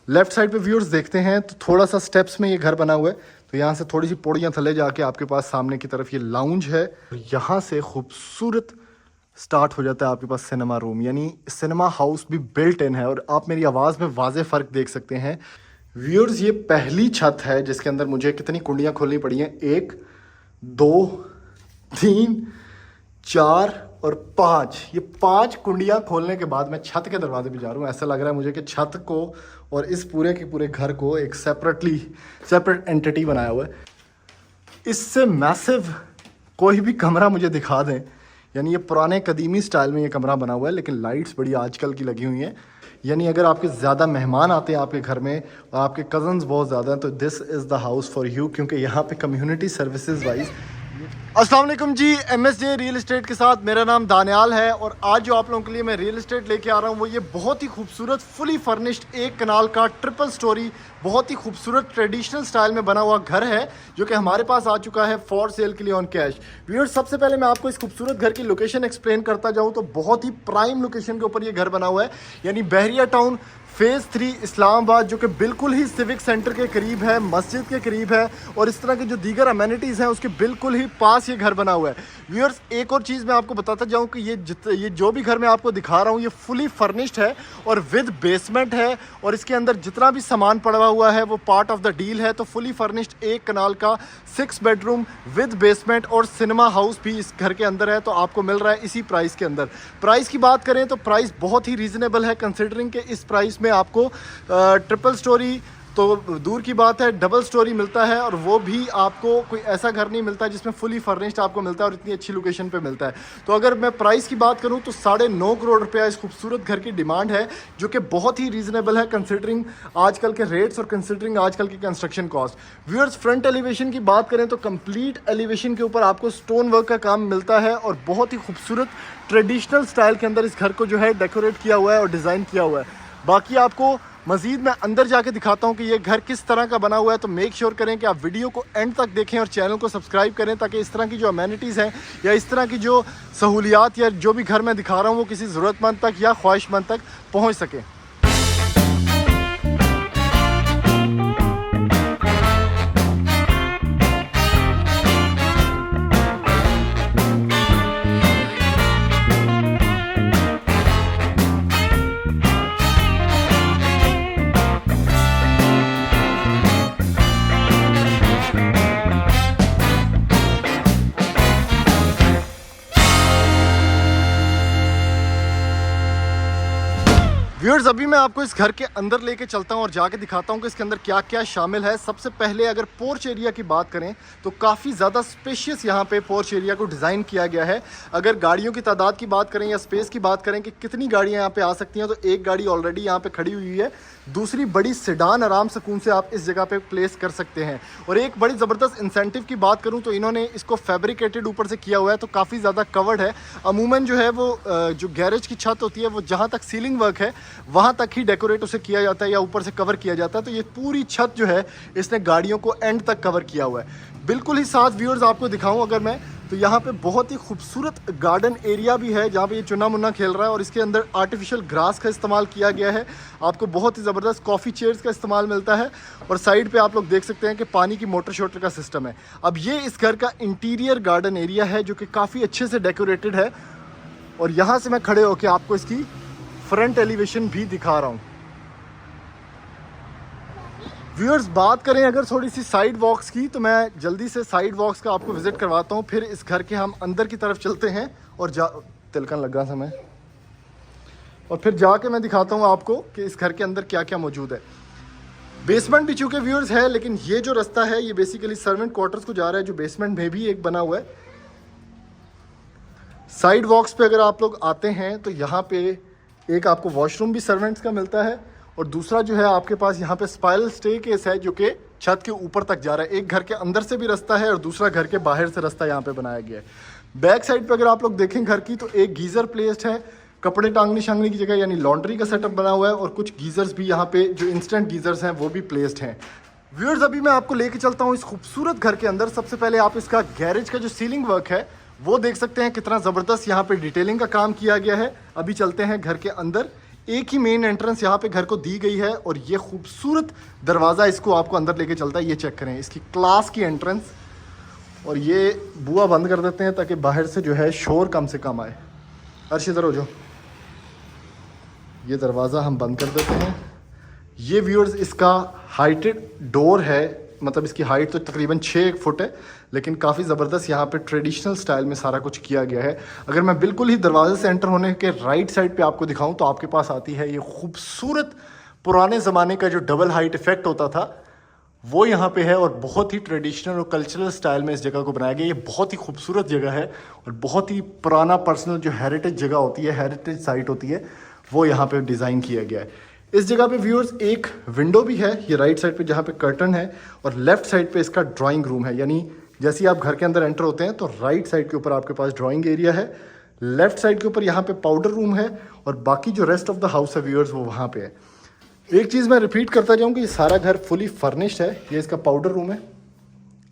Left side पे viewers देखते हैं तो थोड़ा सा स्टेप्स में ये घर बना हुआ है। तो यहाँ से थोड़ी सी पौड़ियाँ थले जाके आपके पास सामने की तरफ ये लाउंज है। यहाँ से खूबसूरत स्टार्ट हो जाता है आपके पास सिनेमा रूम, यानी सिनेमा हाउस भी बिल्ट इन है। और आप मेरी आवाज़ में वाज़े फ़र्क देख सकते हैं व्यूअर्स। ये पहली छत है जिसके अंदर मुझे कितनी कुंडियाँ खोलनी पड़ी हैं, 1 2 3 4 और 5। ये 5 कुंडियाँ खोलने के बाद मैं छत के दरवाजे पे जा रहा हूँ। ऐसा लग रहा है मुझे कि छत को और इस पूरे के पूरे घर को एक सेपरेट एंटिटी बनाया हुआ है। इससे मैसिव कोई भी कमरा मुझे दिखा दें, यानी ये पुराने कदीमी स्टाइल में ये कमरा बना हुआ है, लेकिन लाइट्स बड़ी आजकल की लगी हुई हैं। यानी अगर आपके ज़्यादा मेहमान आते हैं आपके घर में और आपके कज़न्स बहुत ज़्यादा हैं तो this is the house for you, क्योंकि यहाँ पे कम्युनिटी सर्विसेज वाइज। अस्सलाम वालेकुम जी, MSJ रियल एस्टेट के साथ मेरा नाम दानियाल है। और आज जो आप लोगों के लिए मैं रियल एस्टेट लेके आ रहा हूँ वो ये बहुत ही खूबसूरत फुली फर्निश्ड 1 कनाल का ट्रिपल स्टोरी बहुत ही खूबसूरत ट्रेडिशनल स्टाइल में बना हुआ घर है जो कि हमारे पास आ चुका है फॉर सेल के लिए ऑन कैश। व्यूअर्स, सबसे पहले मैं आपको इस खूबसूरत घर की लोकेशन एक्सप्लेन करता जाऊँ तो बहुत ही प्राइम लोकेशन के ऊपर ये घर बना हुआ है, यानी बहरिया टाउन फेज़ 3 इस्लामाबाद, जो कि बिल्कुल ही सिविक सेंटर के करीब है, मस्जिद के करीब है और इस तरह के जो दीगर अमेनिटीज़ हैं उसके बिल्कुल ही पास ये घर बना हुआ है। व्यूअर्स, एक और चीज़ मैं आपको बताता जाऊँ कि ये जो भी घर मैं आपको दिखा रहा हूँ ये फुली फर्निश्ड है और विद बेसमेंट है और इसके अंदर जितना भी सामान पड़ा हुआ है वो पार्ट ऑफ द डील है। तो फुली फर्निश्ड 1 कनाल का 6 बेडरूम विद बेसमेंट और सिनेमा हाउस भी इस घर के अंदर है, तो आपको मिल रहा है इसी प्राइस के अंदर। प्राइस की बात करें तो प्राइस बहुत ही रीज़नेबल है, कंसिडरिंग के इस प्राइस में आपको ट्रिपल स्टोरी तो दूर की बात है डबल स्टोरी मिलता है, और वो भी आपको कोई ऐसा घर नहीं मिलता जिसमें फुली फर्निश्ड आपको मिलता है और इतनी अच्छी लोकेशन पे मिलता है। तो अगर मैं प्राइस की बात करूं तो 9.5 करोड़ रुपया इस खूबसूरत घर की डिमांड है, जो कि बहुत ही रीजनेबल है कंसिडरिंग आजकल के रेट्स और कंसिडरिंग आजकल की construction cost. Viewers, front elevation की बात करें तो कंप्लीट एलिवेशन के ऊपर आपको स्टोन वर्क का काम मिलता है और बहुत ही खूबसूरत ट्रेडिशनल स्टाइल के अंदर इस घर को जो है डेकोरेट किया हुआ है और डिज़ाइन किया हुआ है। बाकी आपको मज़ीद मैं अंदर जाके दिखाता हूँ कि ये घर किस तरह का बना हुआ है, तो मेक श्योर करें कि आप वीडियो को एंड तक देखें और चैनल को सब्सक्राइब करें ताकि इस तरह की जो अमेनिटीज़ हैं या इस तरह की जो सहूलियात या जो भी घर मैं दिखा रहा हूँ वो किसी ज़रूरतमंद तक या ख्वाहिशमंद तक पहुँच सके। व्यूअर्स, अभी मैं आपको इस घर के अंदर लेके चलता हूं और जाके दिखाता हूं कि इसके अंदर क्या क्या शामिल है। सबसे पहले अगर पोर्च एरिया की बात करें तो काफ़ी ज़्यादा स्पेशियस यहाँ पे पोर्च एरिया को डिज़ाइन किया गया है। अगर गाड़ियों की तादाद की बात करें या स्पेस की बात करें कि कितनी गाड़ियाँ यहाँ पे आ सकती हैं, तो एक गाड़ी ऑलरेडी यहाँ पे खड़ी हुई है, दूसरी बड़ी सेडान आराम सुकून से आप इस जगह पे प्लेस कर सकते हैं। और एक बड़ी ज़बरदस्त इंसेंटिव की बात करूँ तो इन्होंने इसको फैब्रिकेटेड ऊपर से किया हुआ है, तो काफ़ी ज़्यादा कवर्ड है। अमूमन जो है वो जो गैरेज की छत होती है वो जहाँ तक सीलिंग वर्क है वहाँ तक ही डेकोरेट उसे किया जाता है या ऊपर से कवर किया जाता है। तो ये पूरी छत जो है इसने गाड़ियों को एंड तक कवर किया हुआ है। बिल्कुल ही साथ व्यूअर्स आपको दिखाऊं अगर मैं, तो यहाँ पे बहुत ही खूबसूरत गार्डन एरिया भी है जहाँ पे ये चुना मुन्ना खेल रहा है और इसके अंदर आर्टिफिशियल ग्रास का इस्तेमाल किया गया है। आपको बहुत ही ज़बरदस्त कॉफ़ी चेयर्स का इस्तेमाल मिलता है और साइड पे आप लोग देख सकते हैं कि पानी की मोटर शोटर का सिस्टम है। अब ये इस घर का इंटीरियर गार्डन एरिया है जो कि काफ़ी अच्छे से डेकोरेटेड है और यहाँ से मैं खड़े होकर आपको इसकी फ्रंट एलिवेशन भी दिखा रहा हूँ। व्यूअर्स, बात करें अगर थोड़ी सी साइड वॉक्स की तो मैं जल्दी से साइड वॉक्स का आपको विजिट करवाता हूँ, फिर इस घर के हम अंदर की तरफ चलते हैं और तिलकन लगा समय और फिर जाके मैं दिखाता हूँ आपको कि इस घर के अंदर क्या क्या मौजूद है। बेसमेंट भी चूँकि व्यूअर्स है, लेकिन ये जो रास्ता है ये बेसिकली सर्वेंट क्वार्टर्स को जा रहा है, जो बेसमेंट में भी एक बना हुआ है। साइड वॉक्स पे अगर आप लोग आते हैं तो यहाँ पे एक आपको वॉशरूम भी सर्वेंट्स का मिलता है और दूसरा जो है आपके पास यहाँ पे स्पाइरल स्टेयरकेस है जो कि छत के ऊपर तक जा रहा है। एक घर के अंदर से भी रास्ता है और दूसरा घर के बाहर से रास्ता यहाँ पे बनाया गया है। बैक साइड पे अगर आप लोग देखें घर की तो एक गीज़र प्लेस्ड है, कपड़े टांगने शांगने की जगह यानी लॉन्ड्री का सेटअप बना हुआ है और कुछ गीज़र्स भी यहाँ पे जो इंस्टेंट गीज़र्स हैं वो भी प्लेस्ड हैं। व्यूअर्स, अभी मैं आपको लेके चलता हूँ इस खूबसूरत घर के अंदर। सबसे पहले आप इसका गैरेज का जो सीलिंग वर्क है वो देख सकते हैं, कितना ज़बरदस्त यहाँ पे डिटेलिंग का काम किया गया है। अभी चलते हैं घर के अंदर एक ही मेन एंट्रेंस यहाँ पे घर को दी गई है और ये खूबसूरत दरवाज़ा इसको आपको अंदर लेके चलता है। ये चेक करें इसकी क्लास की एंट्रेंस। और ये बुआ बंद कर देते हैं ताकि बाहर से जो है शोर कम से कम आए। अर्श इधर हो जाओ। ये दरवाज़ा हम बंद कर देते हैं। ये व्यूअर्स इसका हाइटेड डोर है, मतलब इसकी हाइट तो तकरीबन 6 फुट है, लेकिन काफ़ी ज़बरदस्त यहाँ पे ट्रेडिशनल स्टाइल में सारा कुछ किया गया है। अगर मैं बिल्कुल ही दरवाजे से एंटर होने के राइट साइड पे आपको दिखाऊं तो आपके पास आती है ये खूबसूरत पुराने ज़माने का जो डबल हाइट इफेक्ट होता था वो यहाँ पे है। और बहुत ही ट्रेडिशनल और कल्चरल स्टाइल में इस जगह को बनाया गया। ये बहुत ही खूबसूरत जगह है और बहुत ही पुराना पर्सनल जो हेरिटेज जगह होती है, हेरिटेज साइट होती है, वो यहाँ पे डिज़ाइन किया गया है। इस जगह पे व्यूअर्स एक विंडो भी है, ये राइट साइड पे जहाँ पे कर्टन है, और लेफ्ट साइड पे इसका ड्राइंग रूम है। यानी जैसे ही आप घर के अंदर एंटर होते हैं तो राइट साइड के ऊपर आपके पास ड्राइंग एरिया है, लेफ्ट साइड के ऊपर यहाँ पे पाउडर रूम है, और बाकी जो रेस्ट ऑफ द हाउस है व्यूअर्स वो वहाँ पे है। एक चीज़ मैं रिपीट करता जाऊँगा, ये सारा घर फुली फर्निश्ड है। ये इसका पाउडर रूम है,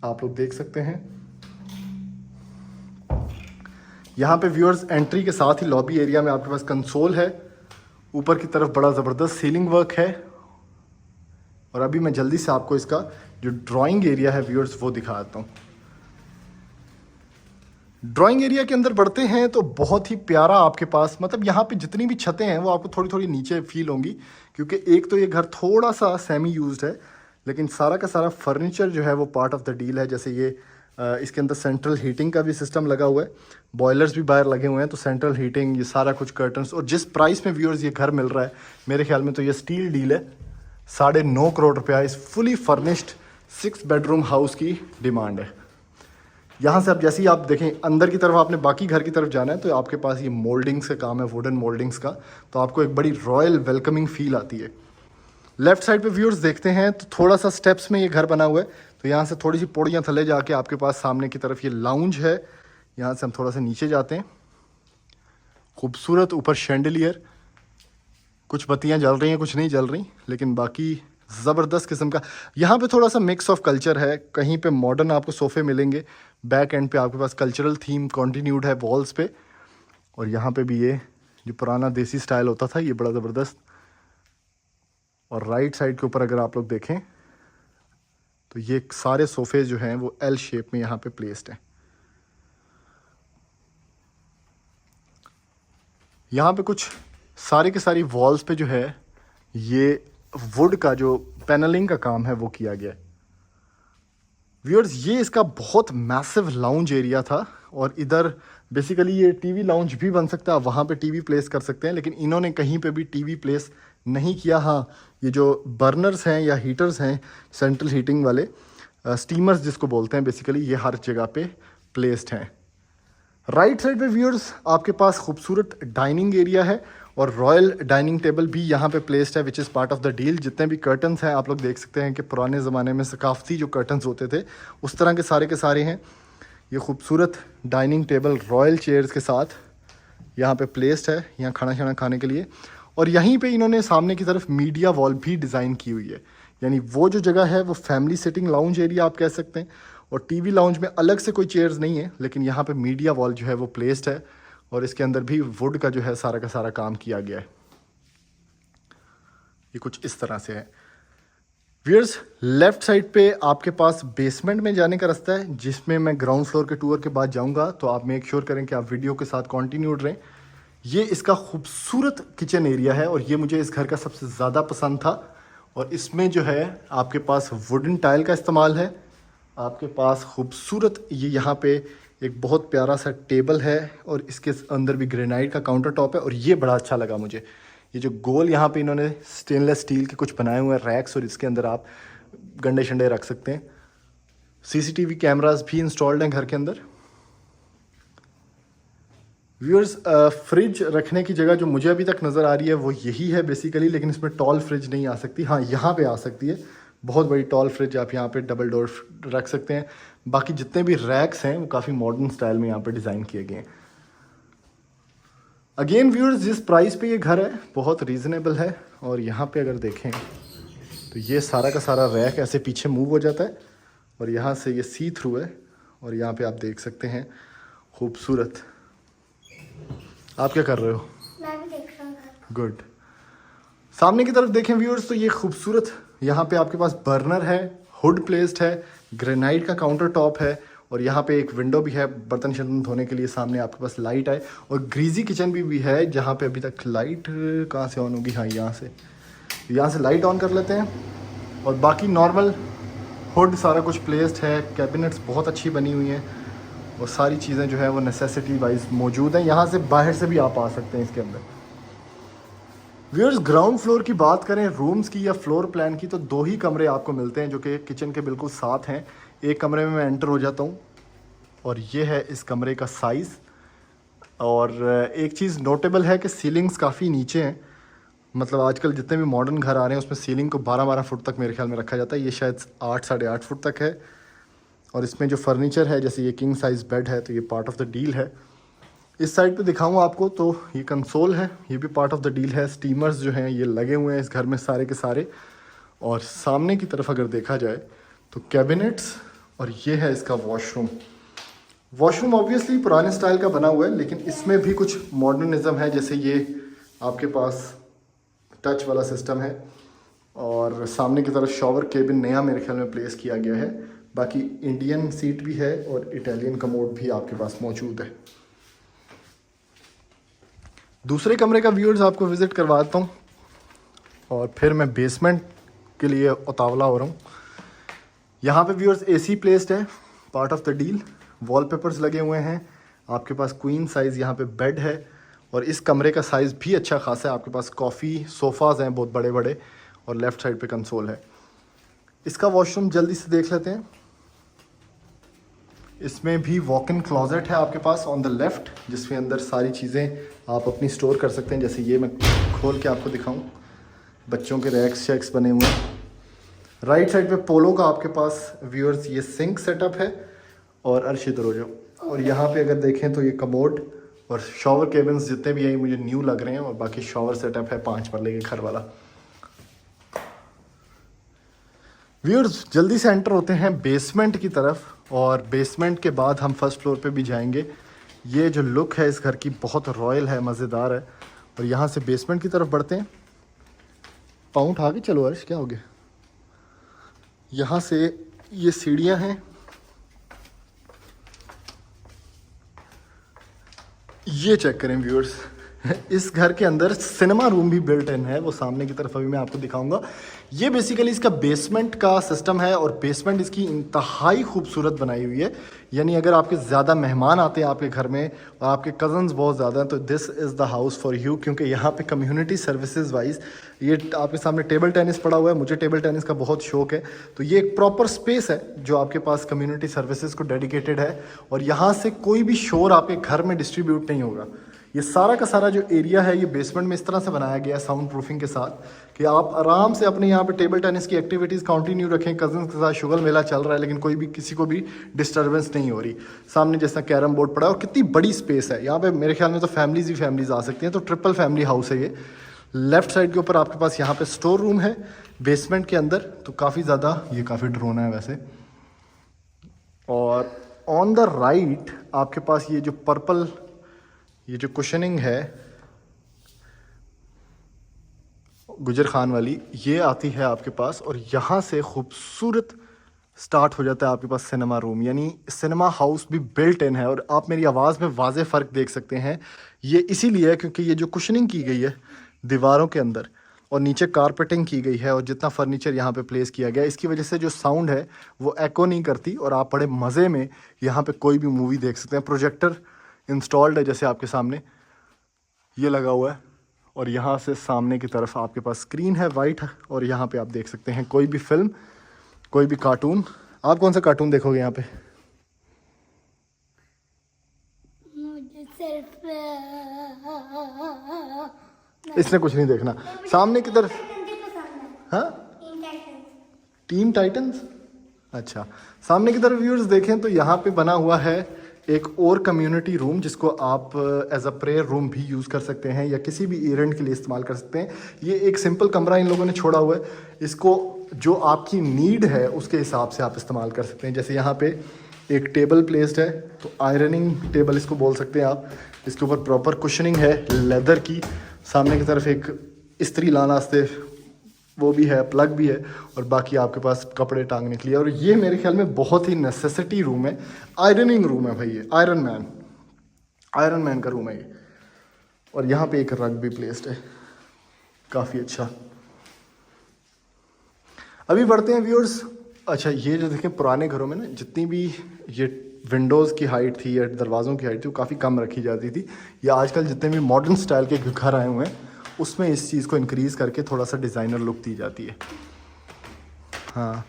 आप लोग देख सकते हैं। यहाँ पे व्यूअर्स एंट्री के साथ ही लॉबी एरिया में आपके पास कंसोल है, ऊपर की तरफ बड़ा ज़बरदस्त सीलिंग वर्क है। और अभी मैं जल्दी से आपको इसका जो ड्राइंग एरिया है व्यूअर्स वो दिखाता हूँ। ड्राइंग एरिया के अंदर बढ़ते हैं तो बहुत ही प्यारा आपके पास, मतलब यहाँ पे जितनी भी छतें हैं वो आपको थोड़ी थोड़ी नीचे फील होंगी, क्योंकि एक तो ये घर थोड़ा सा सेमी यूज्ड है, लेकिन सारा का सारा फर्नीचर जो है वो पार्ट ऑफ द डील है। जैसे ये इसके अंदर सेंट्रल हीटिंग का भी सिस्टम लगा हुआ है, बॉयलर्स भी बाहर लगे हुए हैं, तो सेंट्रल हीटिंग, ये सारा कुछ कर्टन्स। और जिस प्राइस में व्यूअर्स ये घर मिल रहा है, मेरे ख्याल में तो ये स्टील डील है। 9.5 करोड़ रुपया इस फुली फर्निश्ड 6 बेडरूम हाउस की डिमांड है। यहाँ से अब जैसे ही आप देखें अंदर की तरफ, आपने बाकी घर की तरफ जाना है तो आपके पास ये मोल्डिंग्स का काम है, वुडन मोल्डिंग्स का, तो आपको एक बड़ी रॉयल वेलकमिंग फील आती है। लेफ्ट साइड पे व्यूअर्स देखते हैं तो थोड़ा सा स्टेप्स में ये घर बना हुआ है, तो यहाँ से थोड़ी सी पौड़ियाँ थले जाके आपके पास सामने की तरफ ये लाउंज है। यहाँ से हम थोड़ा सा नीचे जाते हैं। खूबसूरत ऊपर शैंडलियर, कुछ बत्तियाँ जल रही हैं, कुछ नहीं जल रही, लेकिन बाकी ज़बरदस्त किस्म का। यहाँ पे थोड़ा सा मिक्स ऑफ कल्चर है, कहीं पे मॉडर्न आपको सोफ़े मिलेंगे, बैक एंड पे आपके पास कल्चरल थीम कंटिन्यूड है वॉल्स पे, और यहाँ पे भी ये जो पुराना देसी स्टाइल होता था ये बड़ा ज़बरदस्त। और राइट साइड के ऊपर अगर आप लोग देखें तो ये सारे सोफे जो हैं वो एल शेप में यहाँ पे प्लेस्ड हैं। यहाँ पे कुछ सारी के सारी वॉल्स पे जो है ये वुड का जो पैनलिंग का काम है वो किया गया है। व्यूअर्स ये इसका बहुत मैसिव लाउंज एरिया था, और इधर बेसिकली ये टीवी लाउंज भी बन सकता है, वहाँ पे टीवी प्लेस कर सकते हैं, लेकिन इन्होंने कहीं पे भी टीवी प्लेस नहीं किया। हाँ, ये जो बर्नर्स हैं या हीटर्स हैं, सेंट्रल हीटिंग वाले स्टीमर्स जिसको बोलते हैं, बेसिकली ये हर जगह पे प्लेस्ड हैं। राइट साइड पे व्यूअर्स आपके पास खूबसूरत डाइनिंग एरिया है, और रॉयल डाइनिंग टेबल भी यहाँ पे प्लेस्ड है, which is part of the deal. जितने भी कर्टन्स हैं आप लोग देख सकते हैं कि पुराने ज़माने में सकाफती जो कर्टन्स होते थे उस तरह के सारे हैं। ये खूबसूरत डाइनिंग टेबल रॉयल चेयर्स के साथ यहाँ पे प्लेस्ड है, यहाँ खाना खाने के लिए। और यहीं पे इन्होंने सामने की तरफ मीडिया वॉल भी डिज़ाइन की हुई है, यानी वो जो जगह है वो फैमिली सिटिंग लाउंज एरिया आप कह सकते हैं। और टीवी लाउंज में अलग से कोई चेयर्स नहीं है, लेकिन यहाँ पे मीडिया वॉल जो है वो प्लेस्ड है, और इसके अंदर भी वुड का जो है सारा का सारा काम किया गया है। ये कुछ इस तरह से है। व्यूअर्स लेफ्ट साइड पे आपके पास बेसमेंट में जाने का रास्ता है, जिसमें मैं ग्राउंड फ्लोर के टूर के बाद जाऊंगा, तो आप मेक श्योर करें कि आप वीडियो के साथ कंटिन्यूड रहें। ये इसका खूबसूरत किचन एरिया है, और ये मुझे इस घर का सबसे ज़्यादा पसंद था। और इसमें जो है आपके पास वुडन टाइल का इस्तेमाल है, आपके पास खूबसूरत ये यहाँ पे एक बहुत प्यारा सा टेबल है, और इसके अंदर भी ग्रेनाइट का काउंटर टॉप है। और ये बड़ा अच्छा लगा मुझे, ये जो गोल यहाँ पे इन्होंने स्टेनलेस स्टील के कुछ बनाए हुए हैं रैक्स, और इसके अंदर आप गंडे शंडे रख सकते हैं। सीसीटीवी कैमरास भी इंस्टॉल्ड हैं घर के अंदर। व्यूअर्स फ्रिज रखने की जगह जो मुझे अभी तक नज़र आ रही है वो यही है बेसिकली, लेकिन इसमें टॉल फ्रिज नहीं आ सकती। हाँ, यहाँ पे आ सकती है, बहुत बड़ी टॉल फ्रिज आप यहाँ पे डबल डोर रख सकते हैं। बाकी जितने भी रैक्स हैं वो काफ़ी मॉडर्न स्टाइल में यहाँ पे डिज़ाइन किए गए हैं। अगेन व्यूअर्स जिस प्राइस पे ये घर है बहुत रीज़नेबल है। और यहाँ पे अगर देखें तो ये सारा का सारा रैक ऐसे पीछे मूव हो जाता है, और यहाँ से ये सी थ्रू है, और यहाँ पे आप देख सकते हैं खूबसूरत। आप क्या कर रहे हो? मैं भी देख रहा हूँ। गुड। सामने की तरफ देखें व्यूअर्स तो ये खूबसूरत यहाँ पे आपके पास बर्नर है, हुड प्लेस्ड है, ग्रेनाइट का काउंटर टॉप है और यहाँ पे एक विंडो भी है बर्तन शर्तन धोने के लिए। सामने आपके पास लाइट है और ग्रीजी किचन भी है जहाँ पे अभी तक लाइट कहाँ से ऑन होगी, हाँ यहाँ से लाइट ऑन कर लेते हैं। और बाकी नॉर्मल हुड सारा कुछ प्लेस्ड है, कैबिनेट्स बहुत अच्छी बनी हुई हैं और सारी चीज़ें जो है वो नेसेसिटी वाइज मौजूद हैं। यहाँ से बाहर से भी आप आ सकते हैं इसके अंदर। व्यूअर्स ग्राउंड फ्लोर की बात करें रूम्स की या फ्लोर प्लान की तो 2 ही कमरे आपको मिलते हैं जो कि किचन के बिल्कुल साथ हैं। एक कमरे में मैं एंटर हो जाता हूँ और ये है इस कमरे का साइज़। और एक चीज़ नोटेबल है कि सीलिंग्स काफ़ी नीचे हैं, मतलब आजकल जितने भी मॉडर्न घर आ रहे हैं उसमें सीलिंग को 12-12 फुट तक मेरे ख्याल में रखा जाता है। ये शायद 8 साढ़े 8 फुट तक है। और इसमें जो फर्नीचर है जैसे ये किंग साइज़ बेड है तो ये पार्ट ऑफ द डील है। इस साइड पे दिखाऊँ आपको तो ये कंसोल है, ये भी पार्ट ऑफ द डील है। स्टीमर्स जो हैं ये लगे हुए हैं इस घर में सारे के सारे। और सामने की तरफ अगर देखा जाए तो कैबिनेट्स और ये है इसका वॉशरूम। वॉशरूम ऑब्वियसली पुराने स्टाइल का बना हुआ है लेकिन इसमें भी कुछ मॉडर्निज्म है, जैसे ये आपके पास टच वाला सिस्टम है और सामने की तरफ शॉवर केबिन नया मेरे ख्याल में प्लेस किया गया है। बाकी इंडियन सीट भी है और इटालियन कमोड भी आपके पास मौजूद है। दूसरे कमरे का व्यूअर्स आपको विज़िट करवाता हूँ और फिर मैं बेसमेंट के लिए उतावला हो रहा हूँ। यहाँ पे व्यूअर्स एसी प्लेस्ड है, part of the deal. Wallpapers लगे हुए हैं, आपके पास क्वीन साइज़ यहाँ पे बेड है और इस कमरे का साइज़ भी अच्छा खासा है। आपके पास कॉफ़ी सोफ़ाज़ हैं बहुत बड़े बड़े और लेफ़्ट साइड पे कंसोल है। इसका वॉशरूम जल्दी से देख लेते हैं। इसमें भी वॉक इन क्लोजेट है आपके पास ऑन द लेफ़्ट, जिसमें अंदर सारी चीज़ें आप अपनी स्टोर कर सकते हैं। जैसे ये मैं खोल के आपको दिखाऊं, बच्चों के रैक्स शैक्स बने हुए हैं। राइट साइड पे पोलो का आपके पास व्यूअर्स ये सिंक सेटअप है और अर्शी दरोजो। और यहाँ पे अगर देखें तो ये कमोड और शॉवर केबिन्स जितने भी हैं मुझे न्यू लग रहे हैं और बाकी शॉवर सेटअप है 5 मरले के घर वाला। व्यूअर्स जल्दी से एंटर होते हैं बेसमेंट की तरफ और बेसमेंट के बाद हम फर्स्ट फ्लोर पे भी जाएंगे। ये जो लुक है इस घर की बहुत रॉयल है, मज़ेदार है। और यहाँ से बेसमेंट की तरफ बढ़ते हैं। पाँव उठा के चलो अर्श, क्या हो गया। यहाँ से ये सीढ़ियाँ हैं, ये चेक करें व्यूअर्स। इस घर के अंदर सिनेमा रूम भी बिल्ट इन है, वो सामने की तरफ अभी मैं आपको दिखाऊंगा। ये बेसिकली इसका बेसमेंट का सिस्टम है और बेसमेंट इसकी इंतहाई खूबसूरत बनाई हुई है। यानी अगर आपके ज़्यादा मेहमान आते हैं आपके घर में और आपके कज़न्स बहुत ज़्यादा हैं तो this is the house for you, क्योंकि यहाँ पे कम्युनिटी सर्विसेज वाइज ये आपके सामने टेबल टेनिस पड़ा हुआ है। मुझे टेबल टेनिस का बहुत शौक है, तो ये एक प्रॉपर स्पेस है जो आपके पास कम्युनिटी सर्विसेज को डेडिकेटेड है। और यहाँ से कोई भी शोर आपके घर में डिस्ट्रीब्यूट नहीं होगा। ये सारा का सारा जो एरिया है ये बेसमेंट में इस तरह से बनाया गया है साउंड प्रूफिंग के साथ कि आप आराम से अपने यहाँ पे टेबल टेनिस की एक्टिविटीज़ कंटिन्यू रखें। कज़न्स के साथ शुगल मेला चल रहा है लेकिन कोई भी किसी को भी डिस्टर्बेंस नहीं हो रही। सामने जैसा कैरम बोर्ड पड़ा है और कितनी बड़ी स्पेस है यहाँ पे, मेरे ख्याल में तो फैमिलीज़ ही फैमिलीज़ आ सकती हैं। तो ट्रिपल फैमिली हाउस है ये। लेफ्ट साइड के ऊपर आपके पास यहाँ पे स्टोर रूम है बेसमेंट के अंदर, तो काफ़ी ज़्यादा ये काफ़ी ड्रोना है वैसे। और ऑन द राइट आपके पास ये जो पर्पल ये जो कुशनिंग है गुजर खान वाली, ये आती है आपके पास और यहाँ से खूबसूरत स्टार्ट हो जाता है आपके पास सिनेमा रूम। यानी सिनेमा हाउस भी बिल्ट इन है और आप मेरी आवाज़ में वाज़े फ़र्क देख सकते हैं। ये इसीलिए है क्योंकि ये जो कुशनिंग की गई है दीवारों के अंदर और नीचे कारपेटिंग की गई है और जितना फर्नीचर यहाँ पे प्लेस किया गया है, इसकी वजह से जो साउंड है वो एको नहीं करती और आप बड़े मज़े में यहाँ पे कोई भी मूवी देख सकते हैं। प्रोजेक्टर इंस्टॉल्ड है जैसे आपके सामने ये लगा हुआ है और यहाँ से सामने की तरफ आपके पास स्क्रीन है वाइट और यहाँ पे आप देख सकते हैं कोई भी फिल्म, कोई भी कार्टून। आप कौन सा कार्टून देखोगे यहाँ पे? मुझे सिर्फ इसने कुछ नहीं देखना। सामने की तरफ हाँ टीन टाइटंस। अच्छा, सामने की तरफ व्यूअर्स देखें तो यहाँ पे बना हुआ है एक और कम्युनिटी रूम जिसको आप एज अ प्रेयर रूम भी यूज़ कर सकते हैं या किसी भी इवेंट के लिए इस्तेमाल कर सकते हैं। ये एक सिंपल कमरा इन लोगों ने छोड़ा हुआ है, इसको जो आपकी नीड है उसके हिसाब से आप इस्तेमाल कर सकते हैं। जैसे यहाँ पे एक टेबल प्लेस्ड है तो आयरनिंग टेबल इसको बोल सकते हैं आप। इसके ऊपर प्रॉपर कुशनिंग है लेदर की। सामने की तरफ एक इस्त्री लाना वास्ते वो भी है, प्लग भी है, और बाकी आपके पास कपड़े टांगने के लिए। और ये मेरे ख्याल में बहुत ही नेसेसिटी रूम है, आयरनिंग रूम है भाई, ये आयरन मैन का रूम है ये। और यहाँ पे एक रग भी प्लेस्ड है, काफ़ी अच्छा। अभी बढ़ते हैं व्यूअर्स। अच्छा, ये जो देखें पुराने घरों में ना जितनी भी ये विंडोज़ की हाइट थी या दरवाज़ों की हाइट थी वो काफ़ी कम रखी जाती थी, या आजकल जितने भी मॉडर्न स्टाइल के घर आए हुए हैं उसमें इस चीज़ को इंक्रीज़ करके थोड़ा सा डिज़ाइनर लुक दी जाती है। हाँ,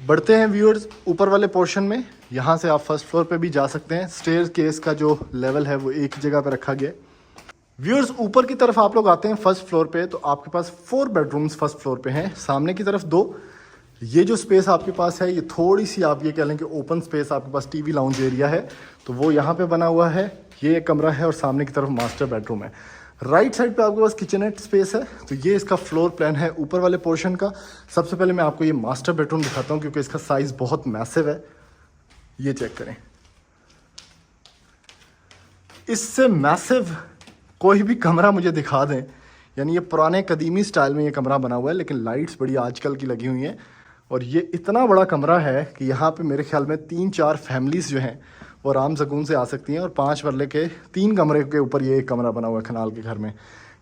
बढ़ते हैं व्यूअर्स ऊपर वाले पोर्शन में। यहाँ से आप फर्स्ट फ्लोर पे भी जा सकते हैं। स्टेयर केस का जो लेवल है वो एक जगह पे रखा गया है। व्यूअर्स ऊपर की तरफ आप लोग आते हैं फर्स्ट फ्लोर पे, तो आपके पास 4 बेडरूम्स फर्स्ट फ्लोर पे हैं, सामने की तरफ 2। ये जो स्पेस आपके पास है ये थोड़ी सी आप ये कह लें कि ओपन स्पेस, आपके पास टीवी लाउंज एरिया है तो वो यहाँ पे बना हुआ है। ये एक कमरा है और सामने की तरफ मास्टर बेडरूम है। राइट साइड पे आपके पास किचनेट स्पेस है। तो ये इसका फ्लोर प्लान है ऊपर वाले पोर्शन का। सबसे पहले मैं आपको ये मास्टर बेडरूम दिखाता हूँ क्योंकि इसका साइज़ बहुत मैसिव है। ये चेक करें, इससे मैसिव कोई भी कमरा मुझे दिखा दें। यानी ये पुराने कदीमी स्टाइल में ये कमरा बना हुआ है, लेकिन लाइट्स बड़ी आजकल की लगी हुई हैं। और ये इतना बड़ा कमरा है कि यहाँ पे मेरे ख्याल में 3-4 फैमिलीज़ जो हैं वो आराम सकून से आ सकती हैं। और 5 मरले के 3 कमरे के ऊपर ये एक कमरा बना हुआ है खनाल के घर में।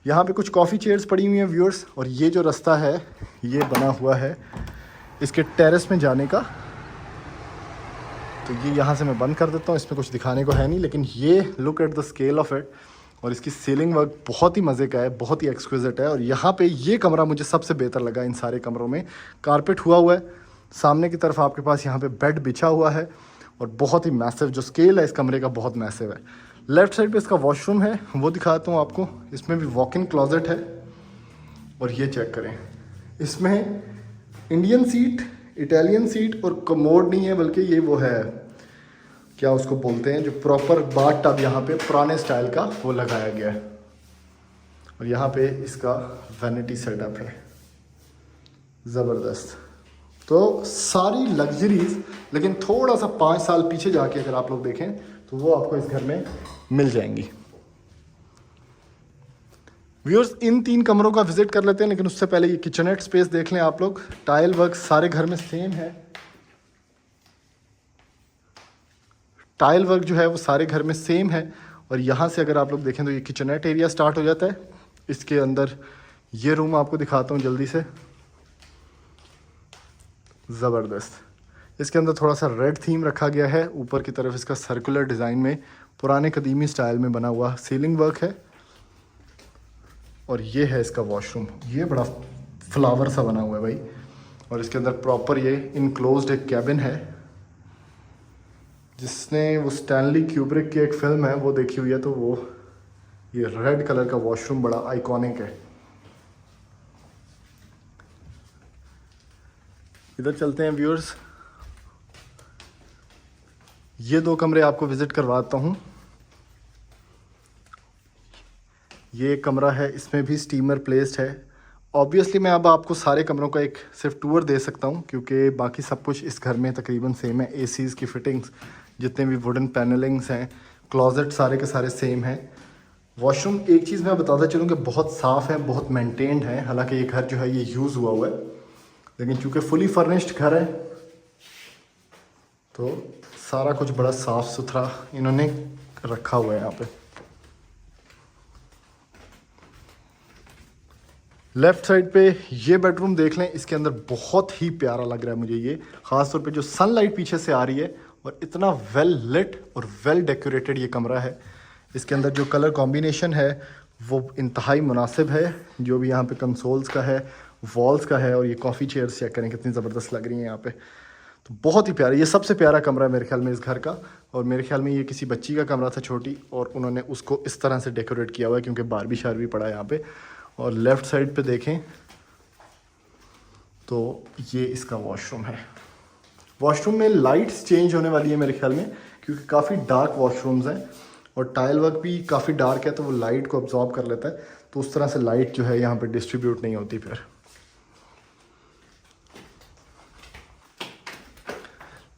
यहाँ पे कुछ कॉफ़ी चेयर्स पड़ी हुई हैं व्यूअर्स। और ये जो रास्ता है ये बना हुआ है इसके टेरेस में जाने का। तो ये यहाँ से मैं बंद कर देता हूँ, इसमें कुछ दिखाने को है नहीं, लेकिन ये look at the scale of it. और इसकी सीलिंग वर्क बहुत ही मज़े का है, बहुत ही एक्सक्विजिट है। और यहाँ पे ये कमरा मुझे सबसे बेहतर लगा इन सारे कमरों में। कारपेट हुआ है, सामने की तरफ आपके पास यहाँ पे बेड बिछा हुआ है और बहुत ही मैसिव जो स्केल है इस कमरे का, बहुत मैसिव है। लेफ्ट साइड पे इसका वॉशरूम है, वो दिखाता हूँ आपको। इसमें भी वॉक इन क्लोजेट है। और ये चेक करें, इसमें इंडियन सीट, इटालियन सीट और कमोड नहीं है, बल्कि ये वो है क्या उसको बोलते हैं जो प्रॉपर बाथ टब यहाँ पे पुराने स्टाइल का वो लगाया गया है। और यहाँ पे इसका वैनिटी सेटअप है, ज़बरदस्त। तो सारी लग्जरीज, लेकिन थोड़ा सा 5 साल पीछे जाके अगर आप लोग देखें तो वो आपको इस घर में मिल जाएंगी। व्यूअर्स इन 3 कमरों का विजिट कर लेते हैं, लेकिन उससे पहले ये किचनेट स्पेस देख लें आप लोग। टाइल वर्क सारे घर में सेम है, टाइल वर्क जो है वो सारे घर में सेम है। और यहाँ से अगर आप लोग देखें तो ये किचनेट एरिया स्टार्ट हो जाता है। इसके अंदर ये रूम आपको दिखाता हूँ जल्दी से, ज़बरदस्त। इसके अंदर थोड़ा सा रेड थीम रखा गया है, ऊपर की तरफ इसका सर्कुलर डिज़ाइन में पुराने कदीमी स्टाइल में बना हुआ सीलिंग वर्क है। और ये है इसका वॉशरूम, ये बड़ा फ्लावर सा बना हुआ है भाई। और इसके अंदर प्रॉपर ये इनक्लोज्ड एक कैबिन है। जिसने वो स्टैनली क्यूब्रिक की एक फिल्म है वो देखी हुई है तो वो ये रेड कलर का वॉशरूम बड़ा आइकॉनिक है। इधर चलते हैं व्यूअर्स, ये 2 कमरे आपको विजिट करवाता हूँ। ये एक कमरा है, इसमें भी स्टीमर प्लेस्ड है। ऑब्वियसली मैं अब आपको सारे कमरों का एक सिर्फ टूर दे सकता हूँ क्योंकि बाकी सब कुछ इस घर में तकरीबन सेम है। एसीज़ की फिटिंग्स, जितने भी वुडन पैनलिंग्स हैं, क्लोजेट सारे के सारे सेम हैं। वॉशरूम एक चीज़ मैं बताता चलूँ कि बहुत साफ़ है, बहुत मेंटेन्ड है। हालांकि ये घर जो है ये यूज़ हुआ है, लेकिन चूँकि फुली फर्निश्ड घर है तो सारा कुछ बड़ा साफ़ सुथरा इन्होंने रखा हुआ है यहाँ पे। लेफ़्ट साइड पे ये बेडरूम देख लें, इसके अंदर बहुत ही प्यारा लग रहा है मुझे ये, ख़ास तौर पे जो सनलाइट पीछे से आ रही है और इतना वेल लिट और वेल डेकोरेटेड ये कमरा है। इसके अंदर जो कलर कॉम्बिनेशन है वो इंतहाई मुनासिब है, जो भी यहाँ पे कंसोल्स का है, वॉल्स का है। और ये कॉफ़ी चेयर्स चेक करें कितनी ज़बरदस्त लग रही हैं यहाँ पे। तो बहुत ही प्यारा, ये सबसे प्यारा कमरा है मेरे ख्याल में इस घर का। और मेरे ख्याल में ये किसी बच्ची का कमरा था छोटी, और उन्होंने उसको इस तरह से डेकोरेट किया हुआ है क्योंकि बारबी शारबी पड़ा है यहाँ पे। और लेफ़्ट साइड पे देखें तो ये इसका वॉशरूम है। वॉशरूम में लाइट्स चेंज होने वाली है मेरे ख्याल में क्योंकि काफ़ी डार्क वॉशरूम्स हैं और टाइल वर्क भी काफ़ी डार्क है तो वो लाइट को अब्जॉर्ब कर लेता है, तो उस तरह से लाइट जो है यहाँ पे डिस्ट्रीब्यूट नहीं होती। फिर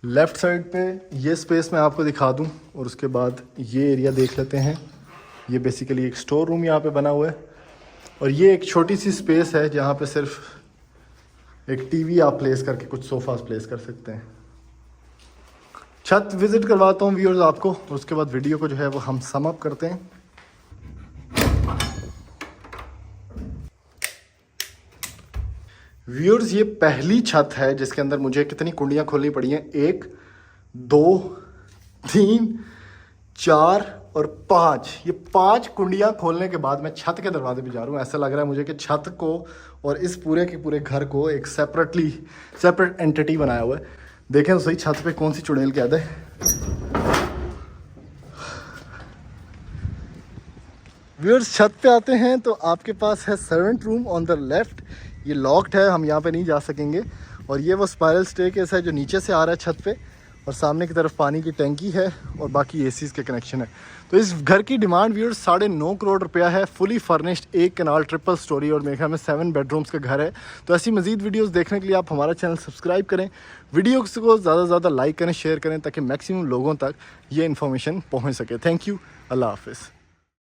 लेफ़्ट साइड पे ये स्पेस मैं आपको दिखा दूँ और उसके बाद ये एरिया देख लेते हैं। ये बेसिकली एक स्टोर रूम यहाँ पे बना हुआ है। और ये एक छोटी सी स्पेस है जहाँ पे सिर्फ एक टीवी आप प्लेस करके कुछ सोफास प्लेस कर सकते हैं। छत विजिट करवाता हूँ व्यूअर्स आपको, और उसके बाद वीडियो को जो है वो हम सम अप करते हैं। व्यूअर्स ये पहली छत है जिसके अंदर मुझे कितनी कुंडियाँ खोलनी पड़ी हैं, 1 2 3 4 और 5। ये 5 कुंडियाँ खोलने के बाद मैं छत के दरवाजे पे जा रहा हूँ। ऐसा लग रहा है मुझे कि छत को और इस पूरे के पूरे घर को एक सेपरेट एंटिटी बनाया हुआ है। देखें तो सही छत पे कौन सी चुड़ैल कैद है। व्यूअर्स छत पे आते हैं तो आपके पास है servant room on the left. ये लॉक्ड है, हम यहाँ पे नहीं जा सकेंगे। और ये वो स्पाइरल स्टेयरकेस है जो नीचे से आ रहा है छत पे, और सामने की तरफ पानी की टैंकी है और बाकी एसीज के कनेक्शन है। तो इस घर की डिमांड व्यूअर्स 9.5 करोड़ रुपया है, फुली फर्निश्ड, 1 कनाल, ट्रिपल स्टोरी और मेरे ख्याल में 7 बेडरूम्स का घर है। तो ऐसी मजीद वीडियोस देखने के लिए आप हमारा चैनल सब्सक्राइब करें, वीडियोस को ज़्यादा से ज़्यादा लाइक करें, शेयर करें, ताकि मैक्सिमम लोगों तक ये इन्फॉर्मेशन पहुँच सके। थैंक यू, अल्लाह हाफिज़।